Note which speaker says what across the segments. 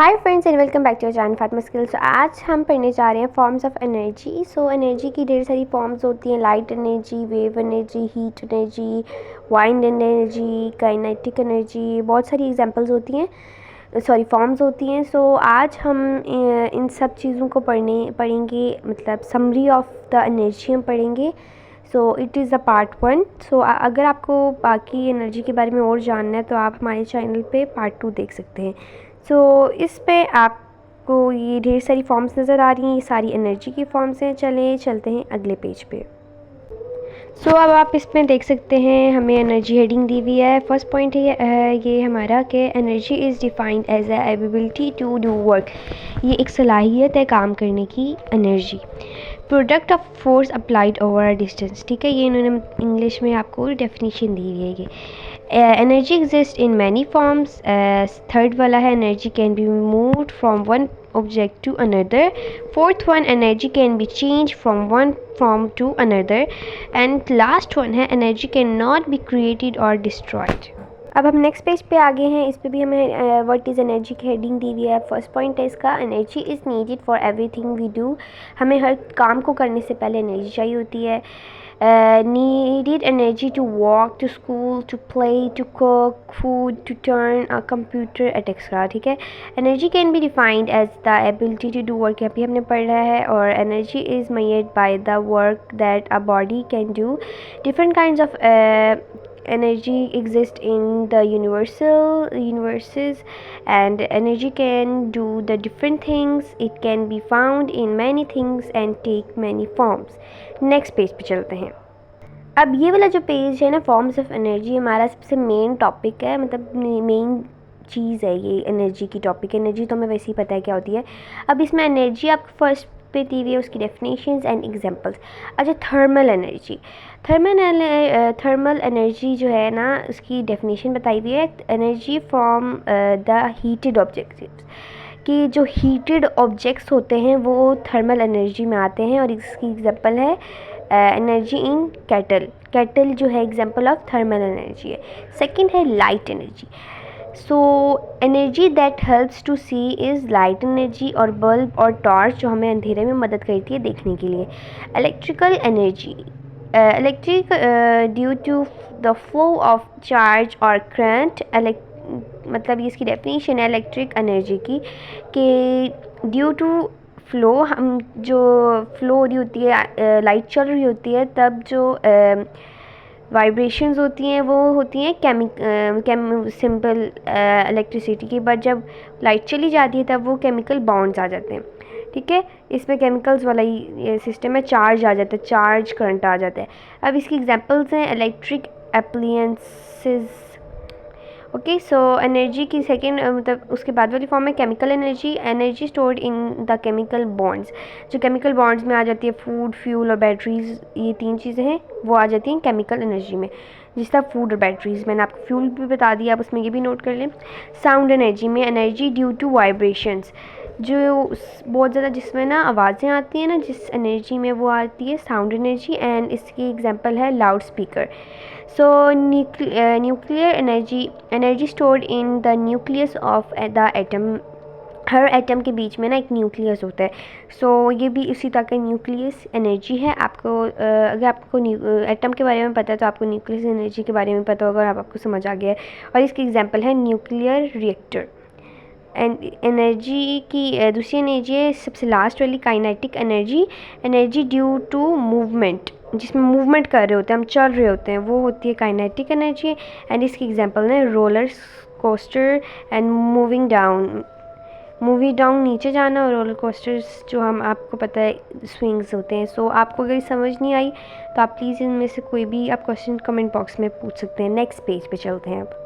Speaker 1: Hi friends and welcome back to channel Fatima skills. आज हम पढ़ने जा रहे हैं फॉर्म्स ऑफ एनर्जी। एनर्जी की ढेर सारी फॉर्म्स होती हैं, light energy, wave energy, heat energy, wind energy, kinetic energy, बहुत सारी एग्जांपल्स होती हैं, फॉर्म्स होती हैं। आज हम इन सब चीज़ों को पढ़ेंगे, मतलब समरी ऑफ द एनर्जी हम पढ़ेंगे। It is a part 1। अगर आपको बाकी एनर्जी के बारे में और जानना है तो आप हमारे चैनल पे पार्ट 2 देख सकते हैं। इस पे आपको ये ढेर सारी फॉर्म्स नज़र आ रही हैं, ये सारी एनर्जी की फॉर्म्स हैं। चलते हैं अगले पेज पे। अब आप इसमें देख सकते हैं हमें एनर्जी हेडिंग दी हुई है। फर्स्ट पॉइंट है ये हमारा कि energy is defined as a ability to do work. ये एक सलाहियत है काम करने की, energy. Product of force applied over a distance. ठीक है, ये इन्होंने इंग्लिश में आपको डेफिनेशन दी हुई है। ये energy exist in many forms. Third वाला है energy can be moved from one object to another. Fourth one, energy can be changed from one form to another. And last one है energy cannot be created or destroyed. अब हम next page पे आगे हैं। इस पे भी हमें व्हाट इज़ एनर्जी की हेडिंग दी हुई है। फर्स्ट पॉइंट है इसका, energy is needed for everything we do. हमें हर काम को करने से पहले एनर्जी चाहिए होती है। Needed energy to walk to school, to play, to cook food, to turn a computer etc. ठीक है, energy can be defined as the ability to do work, अभी हमने पढ़ा है। और energy is measured by the work that a body can do. Different kinds of energy exist in the universes, and energy can do the different things. It can be found in many things and take many forms. Next page पे चलते हैं। अब ये वाला जो page है ना, forms of energy, हमारा सबसे मेन टॉपिक है, मतलब मेन चीज़ है ये एनर्जी की टॉपिक। एनर्जी तो हमें वैसे ही पता है क्या होती है। अब इसमें एनर्जी आपको फर्स्ट पे दी हुई है, उसकी डेफिनेशंस एंड एग्जांपल्स। अच्छा, थर्मल एनर्जी। थर्मल एनर्जी जो है ना, उसकी डेफिनेशन बताई हुई है, energy from the heated objects, कि जो हीटेड ऑब्जेक्ट्स होते हैं वो थर्मल एनर्जी में आते हैं। और इसकी एग्जांपल है एनर्जी इन कैटल। कैटल जो है एग्जांपल ऑफ थर्मल एनर्जी है। सेकंड है light energy. Energy that helps to see is light energy, और बल्ब और टॉर्च जो हमें अंधेरे में मदद करती है देखने के लिए। Electrical energy, electric due to the flow of charge और करंट। मतलब ये इसकी डेफिनेशन है इलेक्ट्रिक एनर्जी की, कि ड्यू टू फ्लो, हम जो फ्लो हो रही होती है, लाइट चल रही होती है, तब जो वाइब्रेशंस होती हैं वो होती हैं सिंपल इलेक्ट्रिसिटी की। बट जब लाइट चली जाती है तब वो केमिकल बॉन्ड्स आ जाते हैं। ठीक है, इसमें केमिकल्स वाला ही सिस्टम है, चार्ज आ जाता है, चार्ज करंट आ जाता है। अब इसकी एग्जांपल्स हैं इलेक्ट्रिक एप्लायंसेस। ओके, एनर्जी की सेकेंड मतलब उसके बाद वाली फॉर्म है chemical energy. Energy stored in the chemical bonds, जो केमिकल बॉन्ड्स में आ जाती है, फूड, फ्यूल और बैटरीज, ये तीन चीज़ें हैं वो आ जाती हैं केमिकल एनर्जी में। जिस तरह फूड और बैटरीज, मैंने आपको फ्यूल भी बता दिया, आप उसमें ये भी नोट कर लें। साउंड एनर्जी में एनर्जी ड्यू टू वाइब्रेशंस, जो बहुत ज़्यादा जिसमें ना आवाज़ें आती हैं ना, जिस एनर्जी में वो आती है साउंड एनर्जी। एंड इसकी एग्जांपल है loud speaker. Nuclear energy, energy stored in the nucleus of the atom. Her atom के बीच में ना एक न्यूक्लियस होता है। ये भी इसी तरह का न्यूक्लियस एनर्जी है। आपको अगर आपको एटम के बारे में पता है तो आपको न्यूक्लियस एनर्जी के बारे में पता होगा, और आपको समझ आ गया है। और इसकी एग्जांपल है न्यूक्लियर रिएक्टर। एंड एनर्जी की दूसरी एनर्जी है सबसे लास्ट वाली, kinetic energy. Energy due to movement, जिसमें मूवमेंट कर रहे होते हैं, हम चल रहे होते हैं, वो होती है काइनेटिक एनर्जी। एंड इसकी एग्जांपल है roller coaster and moving down नीचे जाना, और रोलर कोस्टर्स जो हम आपको पता है स्विंग्स होते हैं। आपको अगर समझ नहीं आई तो आप प्लीज़ इनमें से कोई भी आप क्वेश्चन कमेंट बॉक्स में पूछ सकते हैं। नेक्स्ट पेज पे चलते हैं अब।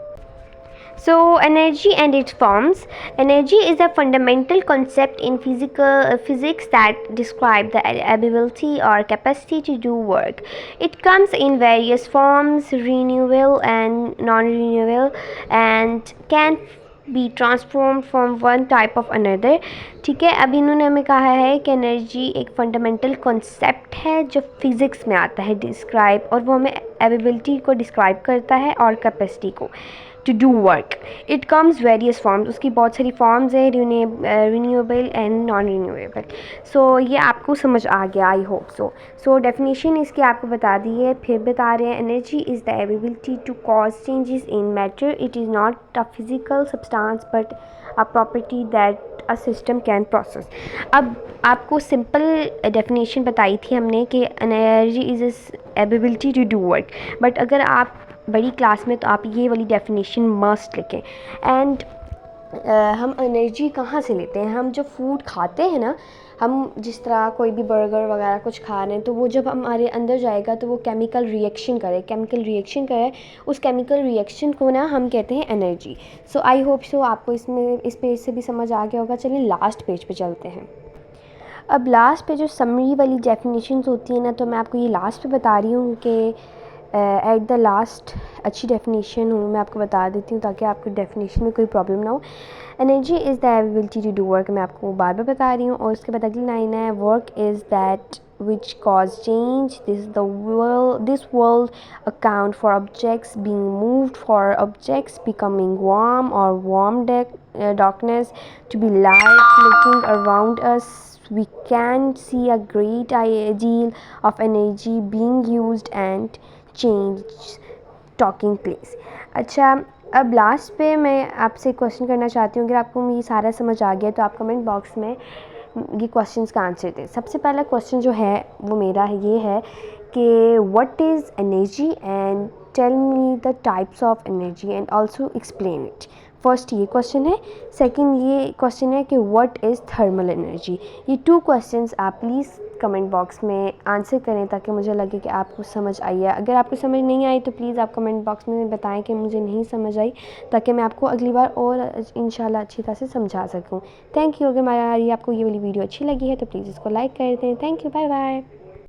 Speaker 1: Energy and its forms. Energy is a fundamental concept in physics that describe the ability or capacity to do work. It comes in various forms, renewable and non-renewable, and can be transformed from one type of another. ठीक है, अब इन्होंने हमें कहा है कि energy एक fundamental concept है जो फिज़िक्स में आता है डिस्क्राइब, और वो हमें एबिलिटी को डिस्क्राइब करता है और कैपेसिटी को। To do work. It comes various forms, उसकी बहुत सारी फॉर्म्स हैं, renewable and non renewable. So ये आपको समझ आ गया, I hope so. So definition इसकी आपको बता दी है. फिर बता रहे हैं, energy is the ability to cause changes in matter. It is not a physical substance but a property that a system can process. अब आपको सिंपल डेफिनेशन बताई थी हमने कि energy is ability to do work, but अगर आप बड़ी class में तो आप ये वाली डेफिनेशन मस्ट लिखें. एंड हम एनर्जी कहाँ से लेते हैं? हम जब फूड खाते हैं ना, हम जिस तरह कोई भी बर्गर वगैरह कुछ खा रहे हैं, तो वो जब हमारे अंदर जाएगा तो वो केमिकल रिएक्शन करे, उस केमिकल रिएक्शन को ना हम कहते हैं energy. So I hope so आपको इसमें इस पेज से भी समझ आ गया होगा. चलिए लास्ट पेज पे चलते हैं. अब लास्ट पे जो समरी वाली डेफिनेशंस होती हैं ना, तो मैं आपको ये लास्ट पे बता रही हूँ कि एट द लास्ट अच्छी डेफिनेशन हो मैं आपको बता देती हूँ ताकि आपको डेफिनेशन में कोई प्रॉब्लम ना हो. Energy is the ability to do work, मैं आपको बार बार बता रही हूँ. और उसके बाद अगली लाइन है, work is that which cause change. This world account for objects being moved, for objects becoming warm or darkness to be light. Looking around us, we can see a great deal of energy being used and change talking place. अच्छा, अब last पे मैं आपसे question करना चाहती हूँ. अगर आपको ये सारा समझ आ गया तो आप कमेंट बॉक्स में ये क्वेश्चंस का आंसर दें. सबसे पहला क्वेश्चन जो है वो मेरा ये है कि what is energy and tell me the types of energy and also explain it. First ये क्वेश्चन है. सेकंड ये क्वेश्चन है कि व्हाट इज़ थर्मल एनर्जी. ये 2 क्वेश्चंस आप प्लीज़ कमेंट बॉक्स में आंसर करें ताकि मुझे लगे कि आपको समझ आई है. अगर आपको समझ नहीं आई तो प्लीज़ आप कमेंट बॉक्स में बताएं कि मुझे नहीं समझ आई, ताकि मैं आपको अगली बार और इंशाल्लाह अच्छी तरह से समझा सकूं. Thank you. अगर हमारी आपको ये वाली वीडियो अच्छी लगी है तो प्लीज़ इसको लाइक कर दें. Thank you. Bye bye.